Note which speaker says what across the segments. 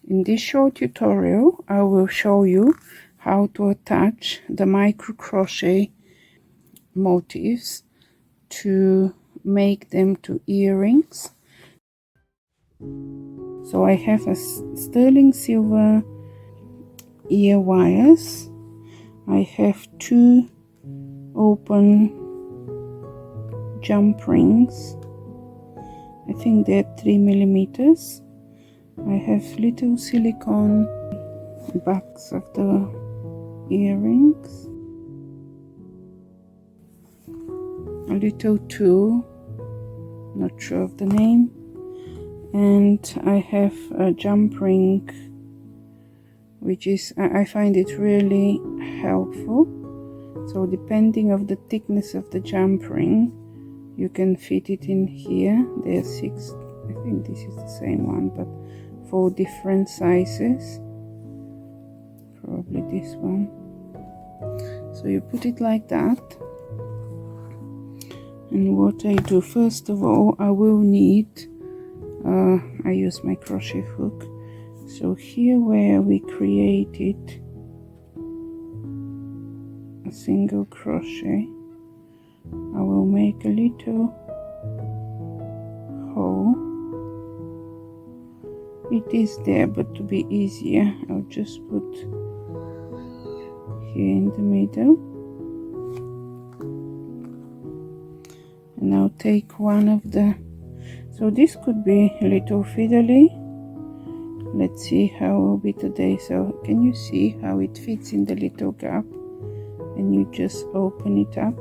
Speaker 1: In this short tutorial, I will show you how to attach the micro crochet motifs to make them to earrings. So I have a sterling silver ear wires. I have 2 open jump rings. I think they're 3 millimeters. I have little silicone backs of the earrings, a little tool, not sure of the name, and I have a jump ring, which is, I find it really helpful. So depending of the thickness of the jump ring, you can fit it in here. There are 6, I think this is the same one, but 4 different sizes, probably this one. So you put it like that, and what I do, first of all, I will need I use my crochet hook. So here where we created a single crochet, I will make a little hole. It is there, but to be easier, I'll just put here in the middle, and I'll take one of the, so this could be a little fiddly. Let's see how it will be today. So can you see how it fits in the little gap, and you just open it up,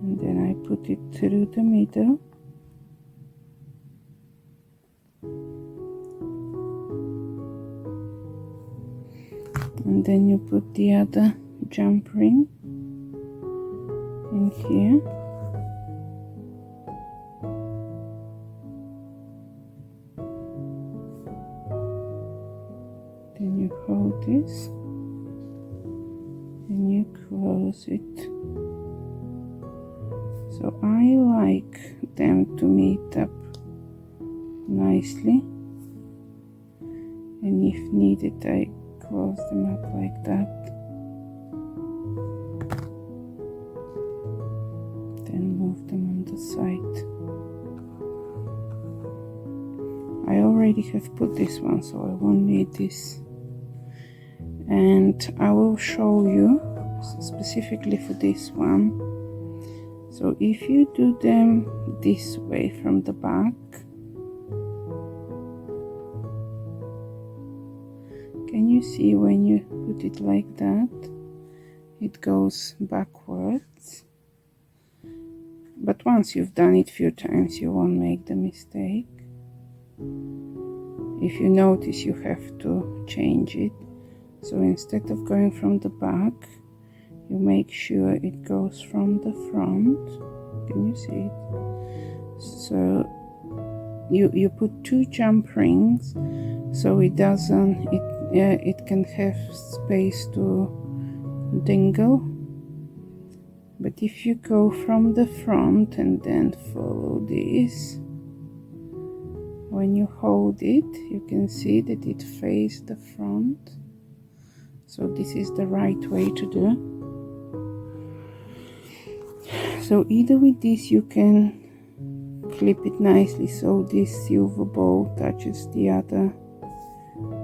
Speaker 1: and then I put it through the middle. And then you put the other jump ring in here. Then you hold this and you close it. So I like them to meet up nicely, and if needed I close them up like that, then move them on the side. I already have put this one, so I won't need this, and I will show you specifically for this one. So if you do them this way from the back, can you see when you put it like that, it goes backwards? But once you've done it a few times, you won't make the mistake. If you notice, you have to change it. So instead of going from the back, you make sure it goes from the front. Can you see it? So you put 2 jump rings, so it doesn't, it can have space to dangle. But if you go from the front and then follow this, when you hold it, you can see that it faces the front. So this is the right way to do. So either with this you can clip it nicely so this silver ball touches the other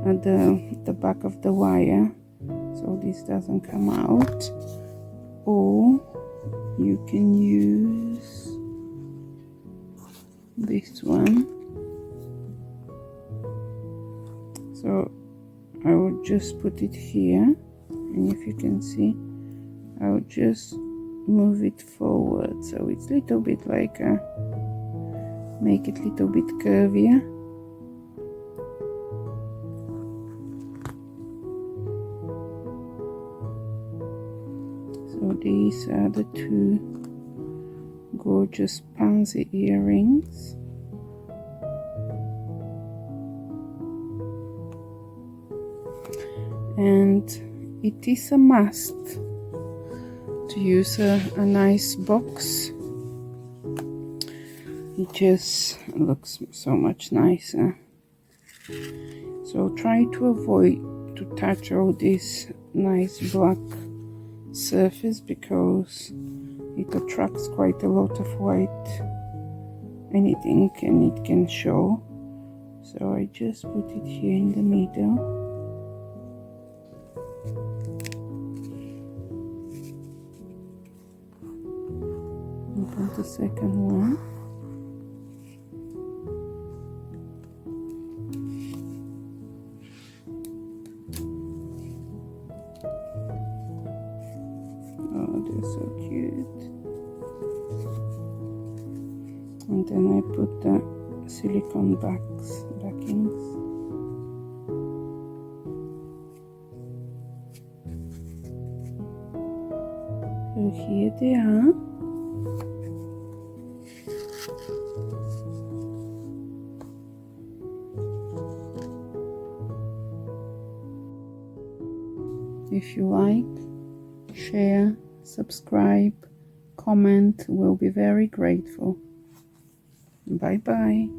Speaker 1: at the back of the wire, so this doesn't come out, or you can use this one. So I will just put it here, and if you can see, I will just move it forward, so it's a little bit like a, make it a little bit curvier. So these are the 2 gorgeous pansy earrings. And it is a must to use a nice box. It just looks so much nicer. So try to avoid to touch all this nice black surface because it attracts quite a lot of white anything and it can show. So I just put it here in the middle. And put the second one. Oh, they're so cute. And then I put the silicone backings. So here they are. If you like, share, subscribe, comment, we'll be very grateful. Bye bye.